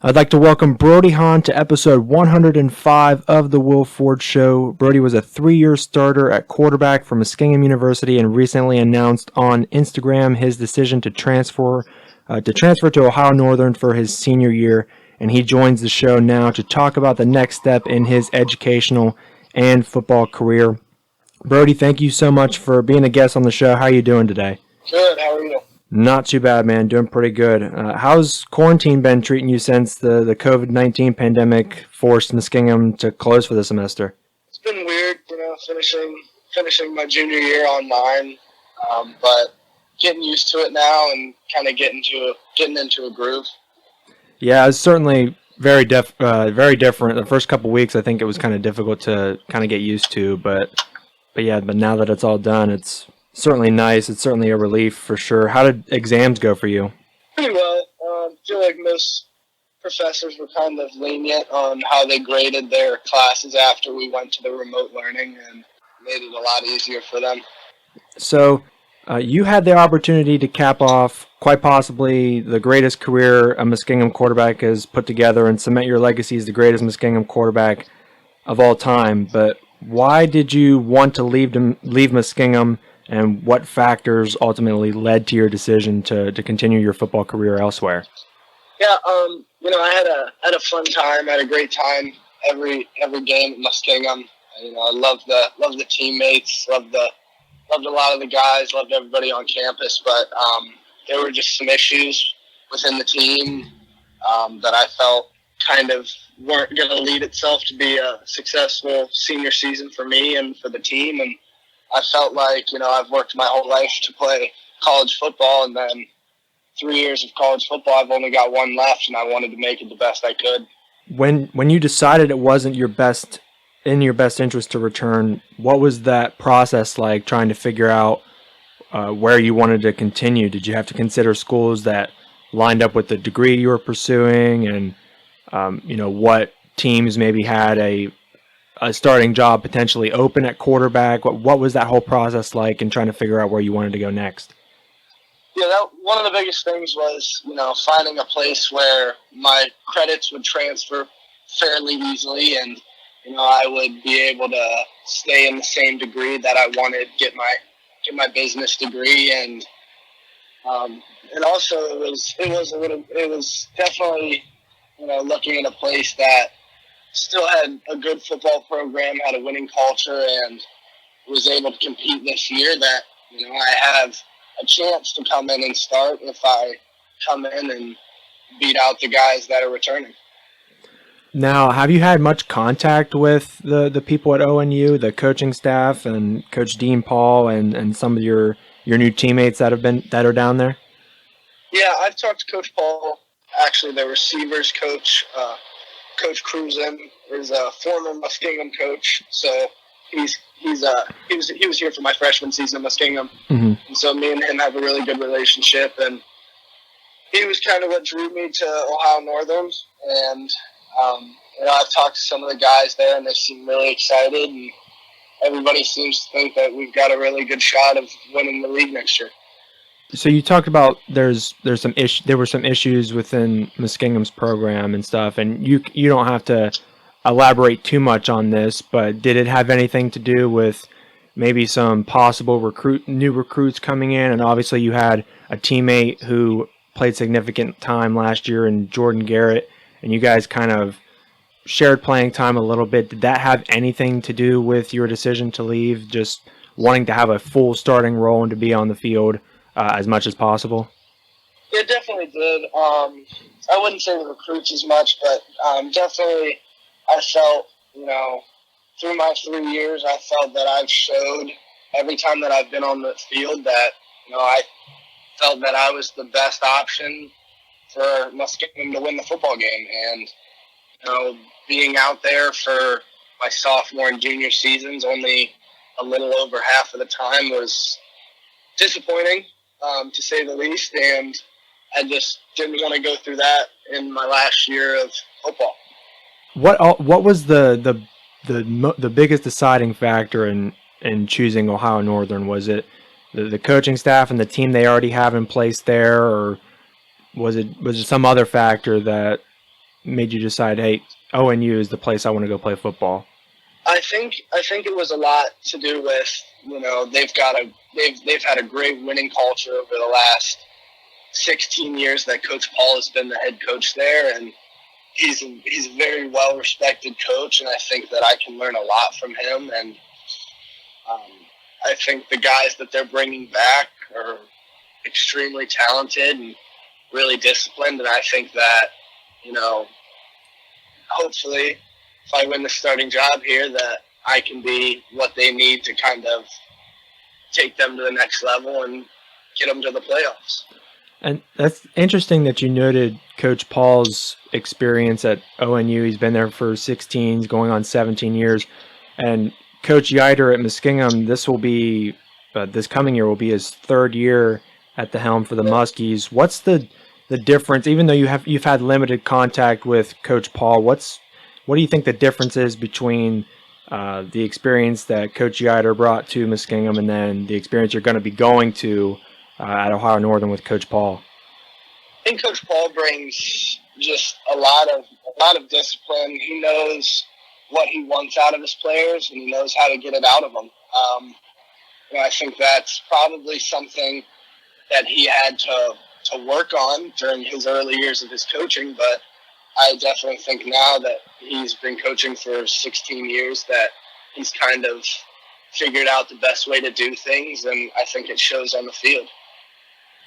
I'd like to welcome Brody Hahn to episode 105 of The Will Ford Show. Brody was a 3-year starter at quarterback for Muskingum University and recently announced on Instagram his decision to transfer to Ohio Northern for his senior year, and he joins the show now to talk about the next step in his educational and football career. Brody, thank you so much for being a guest on the show. How are you doing today? Good. How are you? Not too bad, man. Doing pretty good. How's quarantine been treating you since the COVID-19 pandemic forced Muskingum to close for the semester? It's been weird, finishing my junior year online, but getting used to it now and kind of getting into a groove. Yeah, it's certainly very different. The first couple weeks, I think it was kind of difficult to kind of get used to, but now that it's all done, it's certainly nice. It's certainly a relief for sure. How did exams go for you? Pretty well. I feel like most professors were kind of lenient on how they graded their classes after we went to the remote learning and made it a lot easier for them. So you had the opportunity to cap off quite possibly the greatest career a Muskingum quarterback has put together and cement your legacy as the greatest Muskingum quarterback of all time. But why did you want to leave Muskingum, and what factors ultimately led to your decision to continue your football career elsewhere? Yeah, I had a fun time. I had a great time every game at Muskingum. I loved the teammates, loved a lot of the guys, loved everybody on campus. But there were just some issues within the team that I felt kind of weren't going to lead itself to be a successful senior season for me and for the team. And I felt like, I've worked my whole life to play college football, and then 3 years of college football, I've only got one left, and I wanted to make it the best I could. When you decided it wasn't in your best interest to return, what was that process like, trying to figure out where you wanted to continue? Did you have to consider schools that lined up with the degree you were pursuing, and what teams maybe had a starting job potentially open at quarterback? What was that whole process like in trying to figure out where you wanted to go next? Yeah, one of the biggest things was, finding a place where my credits would transfer fairly easily, and, I would be able to stay in the same degree that I wanted, get my business degree, and also it was definitely, looking at a place that still had a good football program, had a winning culture, and was able to compete this year, that, I have a chance to come in and start if I come in and beat out the guys that are returning. Now, have you had much contact with the people at ONU, the coaching staff, and Coach Dean Paul, and some of your new teammates that are down there? Yeah, I've talked to Coach Paul. Actually, the receivers coach, Coach Cruzen, is a former Muskingum coach, so he was here for my freshman season at Muskingum, mm-hmm. And so me and him have a really good relationship, and he was kind of what drew me to Ohio Northern, and I've talked to some of the guys there, and they seem really excited, and everybody seems to think that we've got a really good shot of winning the league next year. So you talked about there were some issues within Muskingum's program and stuff, and you don't have to elaborate too much on this, but did it have anything to do with maybe some possible new recruits coming in? And obviously you had a teammate who played significant time last year in Jordan Garrett, and you guys kind of shared playing time a little bit. Did that have anything to do with your decision to leave, just wanting to have a full starting role and to be on the field as much as possible? It definitely did. I wouldn't say the recruits as much, but definitely I felt, through my 3 years, I felt that I've showed every time that I've been on the field that, I felt that I was the best option for Muskingum to win the football game. And, being out there for my sophomore and junior seasons, only a little over half of the time, was disappointing, to say the least. And I just didn't want to go through that in my last year of football. What was the biggest deciding factor in choosing Ohio Northern? Was it the coaching staff and the team they already have in place there, or was it some other factor that made you decide, hey, ONU is the place I want to go play football? I think it was a lot to do with, they've had a great winning culture over the last 16 years that Coach Paul has been the head coach there, and he's a very well respected coach, and I think that I can learn a lot from him. And I think the guys that they're bringing back are extremely talented and really disciplined, and I think that, hopefully if I win the starting job here, that I can be what they need to kind of take them to the next level and get them to the playoffs. And that's interesting that you noted Coach Paul's experience at ONU. He's been there for 16, going on 17 years. And Coach Yider at Muskingum, this coming year will be his third year at the helm for the Muskies. What's the difference, even though you've had limited contact with Coach Paul, what do you think the difference is between the experience that Coach Yider brought to Muskingum and then the experience you're going to be going to at Ohio Northern with Coach Paul? I think Coach Paul brings just a lot of discipline. He knows what he wants out of his players, and he knows how to get it out of them. I think that's probably something that he had to work on during his early years of his coaching, but I definitely think now that he's been coaching for 16 years that he's kind of figured out the best way to do things, and I think it shows on the field.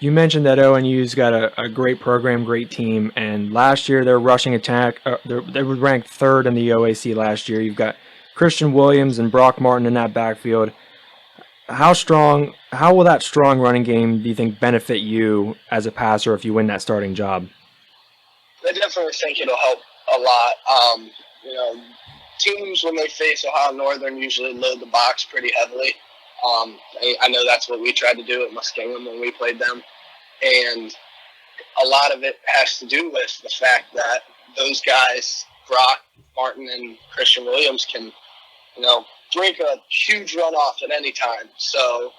You mentioned that ONU's got a great program, great team, and last year their rushing attack, they were ranked third in the OAC last year. You've got Christian Williams and Brock Martin in that backfield. How will that strong running game, do you think, benefit you as a passer if you win that starting job? I definitely think it'll help a lot. Teams, when they face Ohio Northern, usually load the box pretty heavily. I know that's what we tried to do at Muskingum when we played them. And a lot of it has to do with the fact that those guys, Brock, Martin, and Christian Williams, can, break a huge runoff at any time. So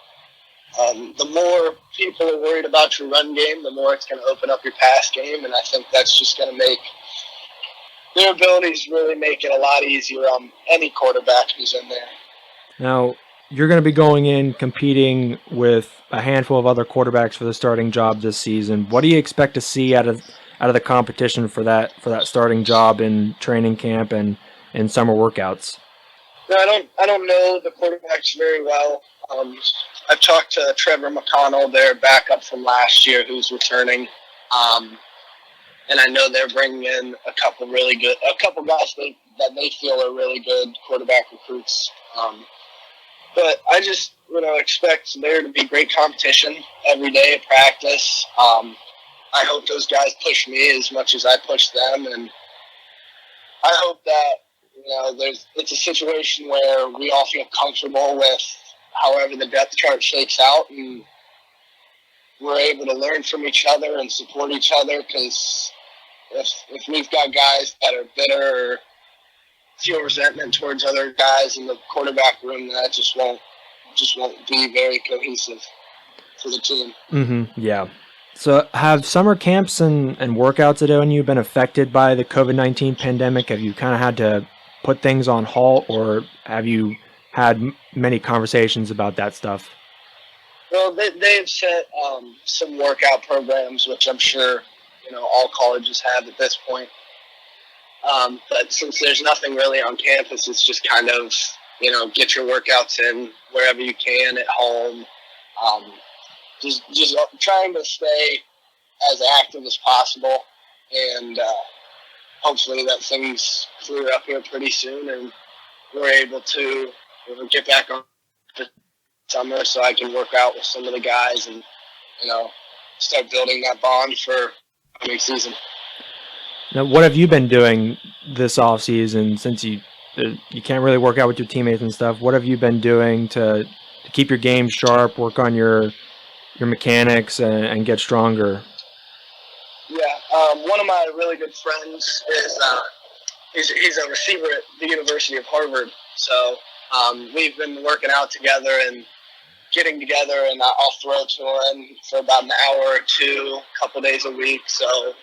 the more people are worried about your run game, the more it's going to open up your pass game. And I think that's just going to make their abilities really make it a lot easier on any quarterback who's in there. Now, you're going to be going in competing with a handful of other quarterbacks for the starting job this season. What do you expect to see out of the competition for that starting job in training camp and in summer workouts? No, I don't know the quarterbacks very well. I've talked to Trevor McConnell, their backup from last year, who's returning, and I know they're bringing in a couple guys that they feel are really good quarterback recruits. But I just, expect there to be great competition every day at practice. I hope those guys push me as much as I push them, and I hope that, it's a situation where we all feel comfortable with however the depth chart shakes out, and we're able to learn from each other and support each other, because if we've got guys that are bitter or feel resentment towards other guys in the quarterback room, that just won't be very cohesive for the team. Mm-hmm. Yeah. So have summer camps and workouts at ONU been affected by the COVID-19 pandemic? Have you kind of had to put things on halt, or have you had many conversations about that stuff? Well, they've set some workout programs, which I'm sure, all colleges have at this point. But since there's nothing really on campus, it's just kind of, get your workouts in wherever you can at home. Just trying to stay as active as possible, and hopefully that things clear up here pretty soon and we're able to get back on the summer so I can work out with some of the guys and, start building that bond for coming season. Now, what have you been doing this off season since you can't really work out with your teammates and stuff? What have you been doing to keep your game sharp, work on your mechanics, and get stronger? Yeah, one of my really good friends is he's a receiver at the University of Harvard. So we've been working out together and getting together, and I'll throw to him for about an hour or two, a couple days a week. So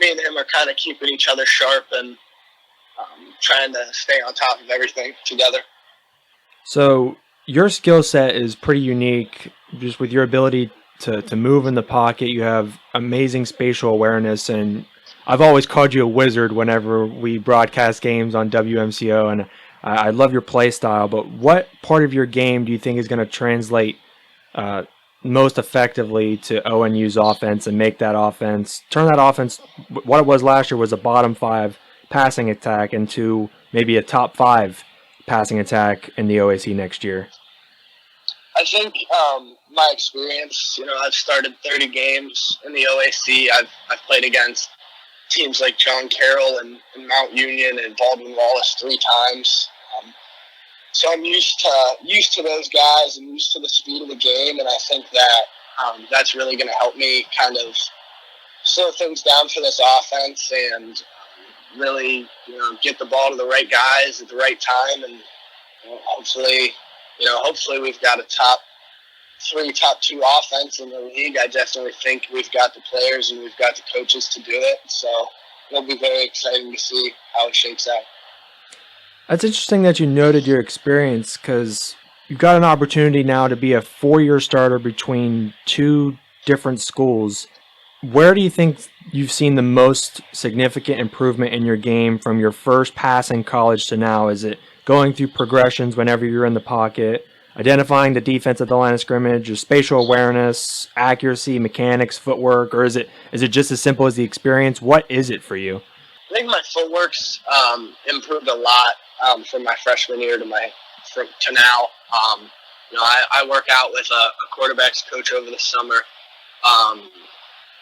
me and him are kind of keeping each other sharp and trying to stay on top of everything together. So your skill set is pretty unique, just with your ability to move in the pocket. You have amazing spatial awareness, and I've always called you a wizard whenever we broadcast games on WMCO, and I love your play style. But what part of your game do you think is going to translate most effectively to ONU's offense and make that offense, turn that offense, what it was last year was a bottom 5 passing attack, into maybe a top 5 passing attack in the OAC next year? I think my experience, I've started 30 games in the OAC. I've played against teams like John Carroll and Mount Union and Baldwin Wallace 3 times. So I'm used to those guys and used to the speed of the game, and I think that that's really going to help me kind of slow things down for this offense and really, get the ball to the right guys at the right time, and hopefully we've got a top 3, top 2 offense in the league. I definitely think we've got the players and we've got the coaches to do it. So it'll be very exciting to see how it shakes out. That's interesting that you noted your experience, because you've got an opportunity now to be a 4-year starter between 2 different schools. Where do you think you've seen the most significant improvement in your game from your first pass in college to now? Is it going through progressions whenever you're in the pocket, identifying the defense at the line of scrimmage, or spatial awareness, accuracy, mechanics, footwork, or is it just as simple as the experience? What is it for you? I think my footwork's improved a lot from my freshman year to now. I work out with a quarterbacks coach over the summer.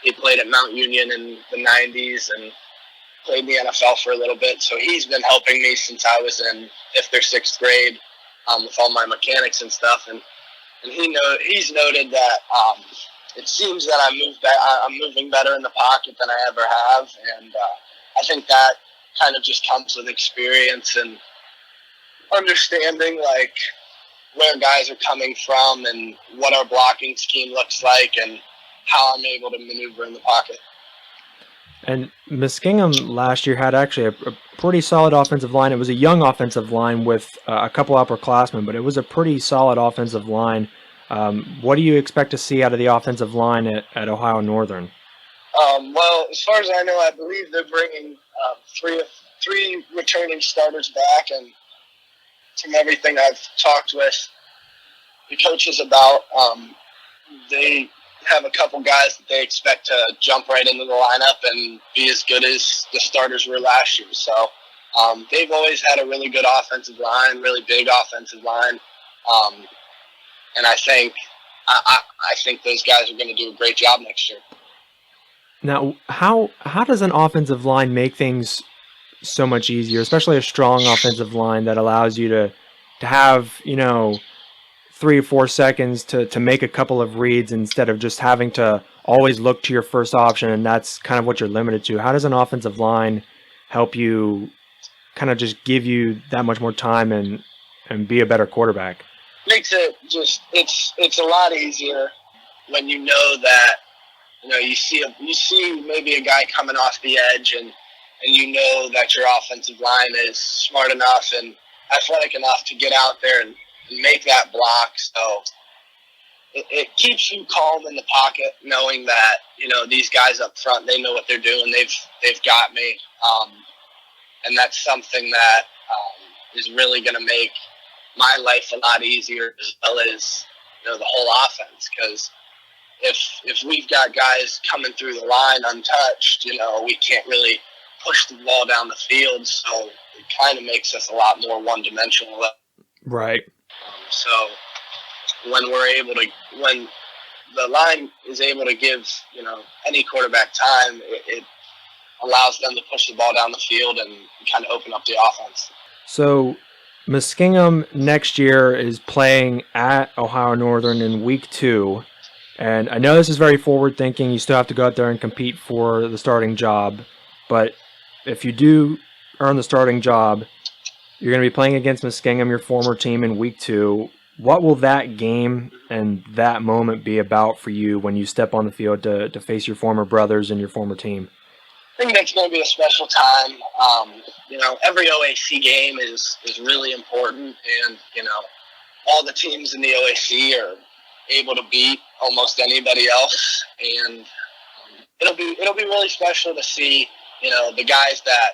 He played at Mount Union in the 90s and played in the NFL for a little bit. So he's been helping me since I was in 5th or 6th grade with all my mechanics and stuff. And he's noted that it seems that I'm moving better in the pocket than I ever have. And I think that kind of just comes with experience and understanding like where guys are coming from and what our blocking scheme looks like and how I'm able to maneuver in the pocket. And Muskingum last year had actually a pretty solid offensive line. It was a young offensive line with a couple upperclassmen, but it was a pretty solid offensive line. What do you expect to see out of the offensive line at Ohio Northern? Well, as far as I know, I believe they're bringing three returning starters back, and from everything I've talked with the coaches about, they have a couple guys that they expect to jump right into the lineup and be as good as the starters were last year. So they've always had a really good offensive line, really big offensive line, and I think those guys are going to do a great job next year. Now, how does an offensive line make things so much easier, especially a strong offensive line that allows you to have 3 or 4 seconds to make a couple of reads instead of just having to always look to your first option, and that's kind of what you're limited to? How does an offensive line help you kind of just give you that much more time and be a better quarterback? Makes it just it's a lot easier when you know that you see maybe a guy coming off the edge and you know that your offensive line is smart enough and athletic enough to get out there and make that block. So it keeps you calm in the pocket, knowing that these guys up front, they know what they're doing. They've got me, and that's something that is really going to make my life a lot easier, as well as the whole offense. Because if we've got guys coming through the line untouched, we can't really push the ball down the field. So it kind of makes us a lot more one-dimensional. Right. So when the line is able to give any quarterback time, it allows them to push the ball down the field and kind of open up the offense. So Muskingum next year is playing at Ohio Northern in week 2. And I know this is very forward-thinking. You still have to go out there and compete for the starting job. But if you do earn the starting job, you're going to be playing against Muskingum, your former team, in week 2. What will that game and that moment be about for you when you step on the field to face your former brothers and your former team? think that's going to be a special time. Every OAC game is really important, and all the teams in the OAC are able to beat almost anybody else, and it'll be really special to see the guys that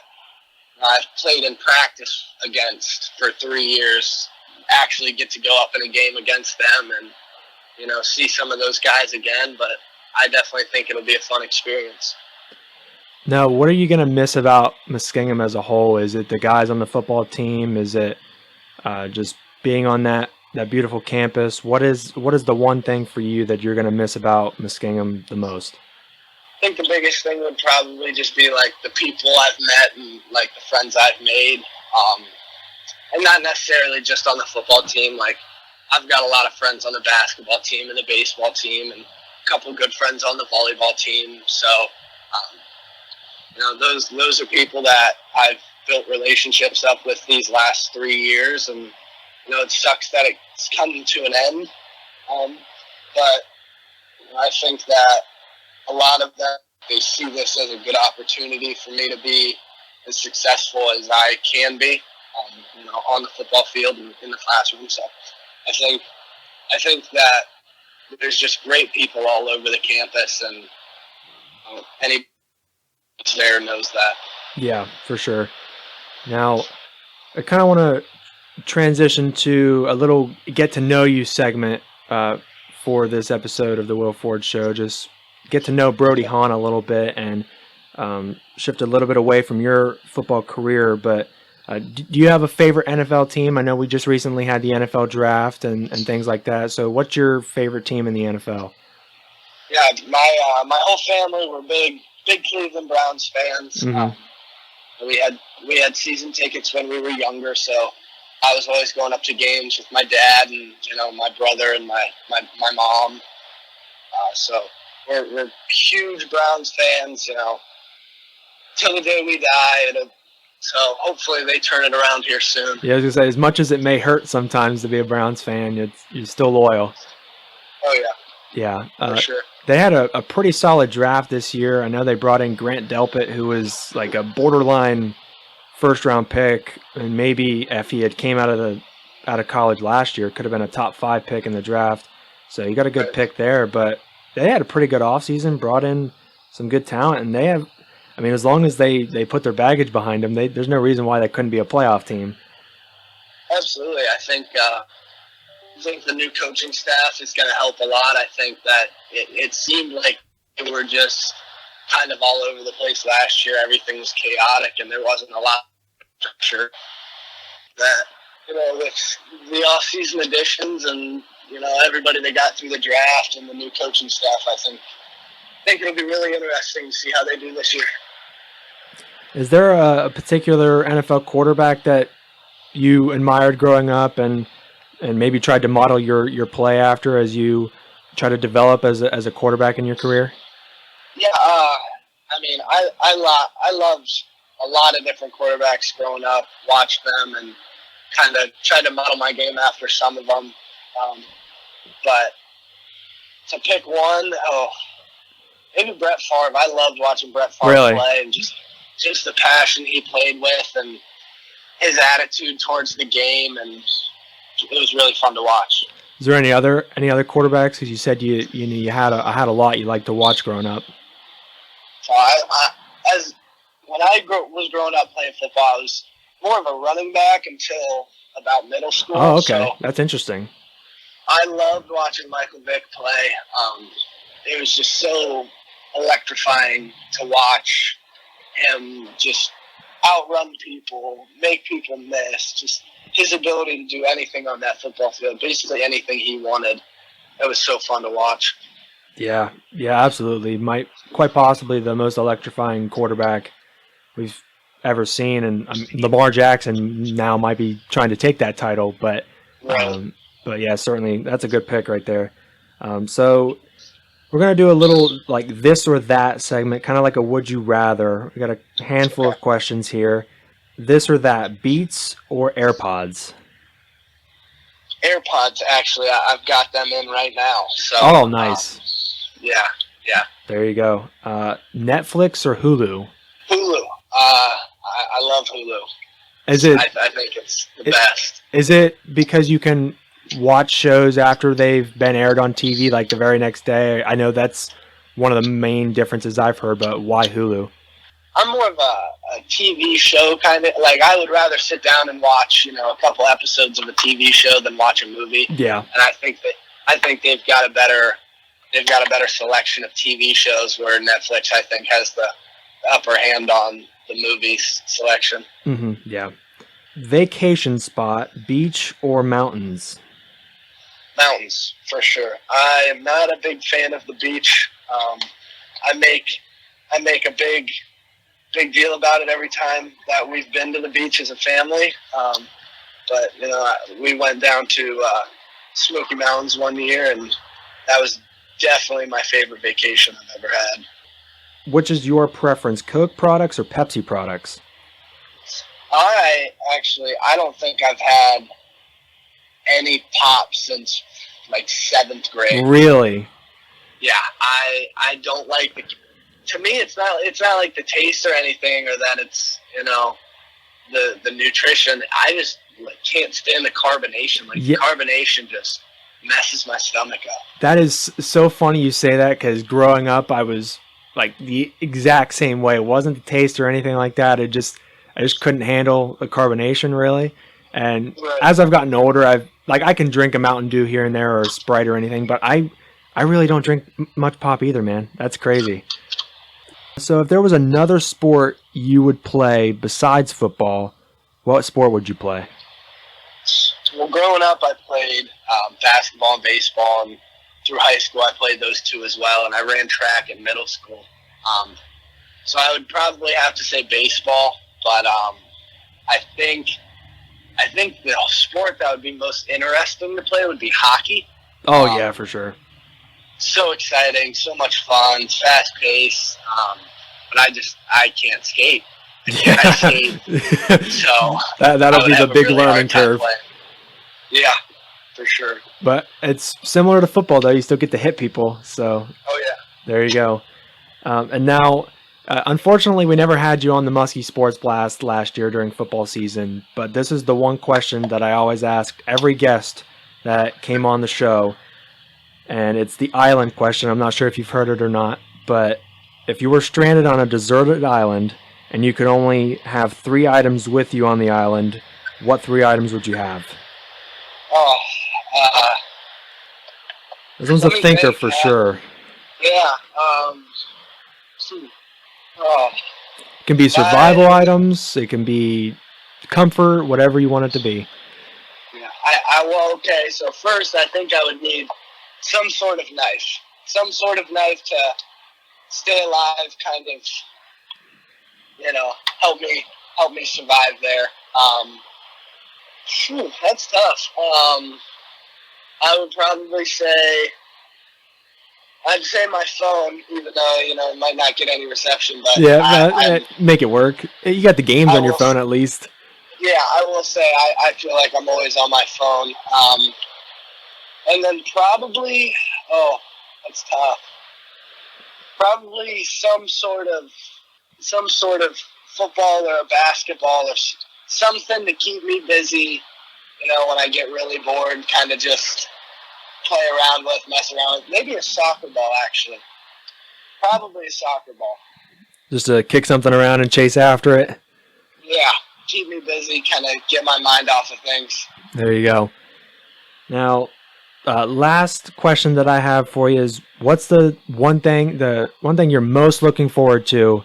I've played in practice against for 3 years actually get to go up in a game against them and see some of those guys again. But I definitely think it'll be a fun experience. Now, what are you going to miss about Muskingum as a whole? Is it the guys on the football team? Is it just being on that beautiful campus? What is the one thing for you that you're going to miss about Muskingum the most? I think the biggest thing would probably just be like the people I've met and like the friends I've made, and not necessarily just on the football team. Like I've got a lot of friends on the basketball team and the baseball team, and a couple of good friends on the volleyball team. So. Those are people that I've built relationships up with these last 3 years, and it sucks that it's come to an end. But I think that a lot of them, they see this as a good opportunity for me to be as successful as I can be, on the football field and in the classroom. So I think that there's just great people all over the campus, and any there knows that. Yeah, for sure. Now, I kind of want to transition to a little get to know you segment for this episode of the Will Ford Show. Just get to know Brody Hahn a little bit and shift a little bit away from your football career. But do you have a favorite NFL team? I know we just recently had the NFL draft and things like that. So what's your favorite team in the NFL? Yeah, my whole family were big Cleveland Browns fans. Mm-hmm. We had season tickets when we were younger, so I was always going up to games with my dad and my brother and my mom. So we're huge Browns fans. Till the day we die. So hopefully they turn it around here soon. Yeah, I was gonna say, as much as it may hurt sometimes to be a Browns fan, you're still loyal. Oh yeah. Yeah, for sure. They had a pretty solid draft this year. I know they brought in Grant Delpit, who was like a borderline first-round pick, and maybe if he had came out of college last year, could have been a top 5 pick in the draft. So you got a good pick there. But they had a pretty good offseason, brought in some good talent, and they have. I mean, as long as they put their baggage behind them, there's no reason why they couldn't be a playoff team. Absolutely, I think the new coaching staff is going to help a lot. I think that it seemed like they were just kind of all over the place last year. Everything was chaotic, and there wasn't a lot of structure. That with the off-season additions and everybody they got through the draft and the new coaching staff, I think it'll be really interesting to see how they do this year. Is there a particular NFL quarterback that you admired growing up and maybe tried to model your play after as you try to develop as a quarterback in your career? Yeah, I mean, I loved a lot of different quarterbacks growing up, watched them, and kind of tried to model my game after some of them. But to pick one, maybe Brett Favre. I loved watching Brett Favre play, and just the passion he played with and his attitude towards the game, and it was really fun to watch. Is there any other quarterbacks? Because you said you had a lot you liked to watch growing up. So when I was growing up playing football, I was more of a running back until about middle school. Oh, okay, so that's interesting. I loved watching Michael Vick play. It was just so electrifying to watch him just outrun people, make people miss, just his ability to do anything on that football field, basically anything he wanted. It was so fun to watch. Yeah, absolutely. Quite possibly the most electrifying quarterback we've ever seen, and Lamar Jackson now might be trying to take that title, but yeah, certainly that's a good pick right there. So we're going to do a little like this or that segment, kind of like a would you rather. We got a handful of questions here. This or that, Beats or AirPods? AirPods, actually. I've got them in right now. So, nice. Yeah. There you go. Netflix or Hulu? Hulu. I love Hulu. Is it? I think it's the best. Is it because you can watch shows after they've been aired on TV, like the very next day? I know that's one of the main differences I've heard, but why Hulu? I'm more of a TV show kind of, like, I would rather sit down and watch, a couple episodes of a TV show than watch a movie. Yeah. And I think they've got a better selection of TV shows, where Netflix, I think, has the upper hand on the movies selection. Mm-hmm. Yeah. Vacation spot, beach or mountains? Mountains, for sure. I am not a big fan of the beach. I make a big deal about it every time that we've been to the beach as a family. But we went down to Smoky Mountains one year, and that was definitely my favorite vacation I've ever had. Which is your preference, Coke products or Pepsi products? I don't think I've had any pop since like 7th grade. Really? Yeah, I don't like the. To me, it's not like the taste or anything, or that it's the nutrition. I just can't stand the carbonation. Like, the carbonation just messes my stomach up. That is so funny you say that, because growing up I was like the exact same way. It wasn't the taste or anything like that. I just couldn't handle the carbonation, really. And as I've gotten older, I can drink a Mountain Dew here and there, or a Sprite or anything, but I really don't drink much pop either, man. That's crazy. So if there was another sport you would play besides football, what sport would you play? Well, growing up, I played basketball and baseball, and through high school, I played those two as well, and I ran track in middle school. So I would probably have to say baseball, but I think the sport that would be most interesting to play would be hockey. Oh, yeah, for sure. So exciting, so much fun, it's fast paced, but I can't skate. I skate, so that'll be the big learning curve. Yeah, for sure. But it's similar to football, though. You still get to hit people, so. Oh yeah. There you go. And now, unfortunately, we never had you on the Muskie Sports Blast last year during football season, but this is the one question that I always ask every guest that came on the show. And it's the island question. I'm not sure if you've heard it or not, but if you were stranded on a deserted island and you could only have 3 items with you on the island, what 3 items would you have? Oh, this one's a thinker for sure. Yeah. It can be survival items. It can be comfort, whatever you want it to be. Yeah. Well, okay. So first, I think I would need some sort of knife to stay alive, kind of, help me survive there. That's tough. I would probably say, I'd say my phone, even though, it might not get any reception, but yeah, make it work. You got the games on your phone at least. Yeah, I will say I feel like I'm always on my phone. And then probably, that's tough. Probably some sort of football or basketball or something to keep me busy, when I get really bored, kind of just play around with, mess around with. Maybe a soccer ball, actually. Probably a soccer ball. Just to kick something around and chase after it? Yeah, keep me busy, kind of get my mind off of things. There you go. Now, last question that I have for you is, what's the one thing you're most looking forward to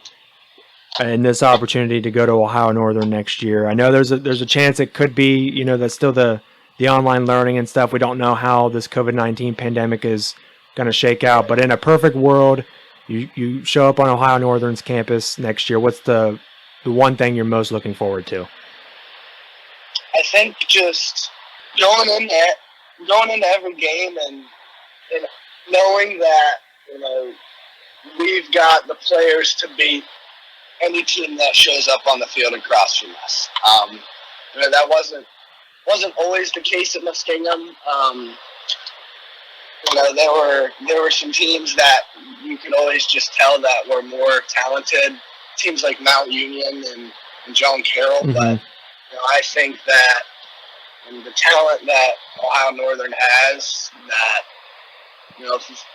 in this opportunity to go to Ohio Northern next year? I know there's a chance it could be, that's still the online learning and stuff. We don't know how this COVID-19 pandemic is going to shake out, but in a perfect world, you show up on Ohio Northern's campus next year. What's the one thing you're most looking forward to? I think just going into every game and knowing that, we've got the players to beat any team that shows up on the field across from us. That wasn't always the case at Muskingum. There were some teams that you could always just tell that were more talented teams like Mount Union and John Carroll, Mm-hmm. but I think that the talent that Ohio Northern has, that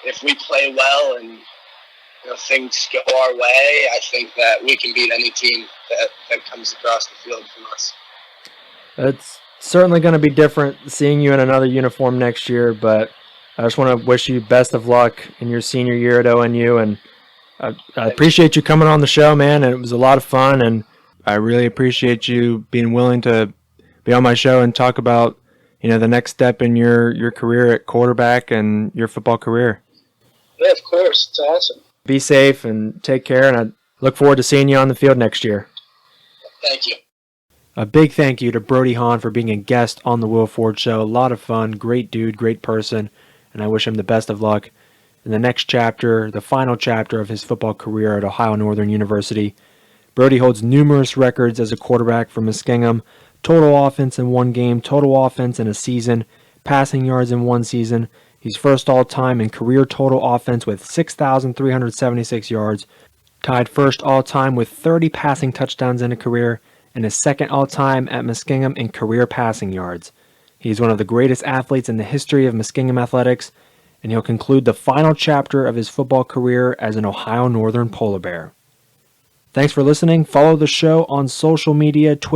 if we play well and things go our way, I think that we can beat any team that comes across the field from us. It's certainly going to be different seeing you in another uniform next year, but I just want to wish you best of luck in your senior year at ONU, and I appreciate you coming on the show, man. And it was a lot of fun, and I really appreciate you being willing to be on my show and talk about the next step in your career at quarterback and your football career. Yeah, of course. It's awesome. Be safe and take care, and I look forward to seeing you on the field next year. Thank you. A big thank you to Brody Hahn for being a guest on the Will Ford Show. A lot of fun, great dude, great person, and I wish him the best of luck in the next chapter, the final chapter of his football career at Ohio Northern University. Brody holds numerous records as a quarterback for Muskingum: total offense in one game, total offense in a season, passing yards in one season. He's first all-time in career total offense with 6,376 yards, tied first all-time with 30 passing touchdowns in a career, and is second all-time at Muskingum in career passing yards. He's one of the greatest athletes in the history of Muskingum athletics, and he'll conclude the final chapter of his football career as an Ohio Northern Polar Bear. Thanks for listening. Follow the show on social media, Twitter,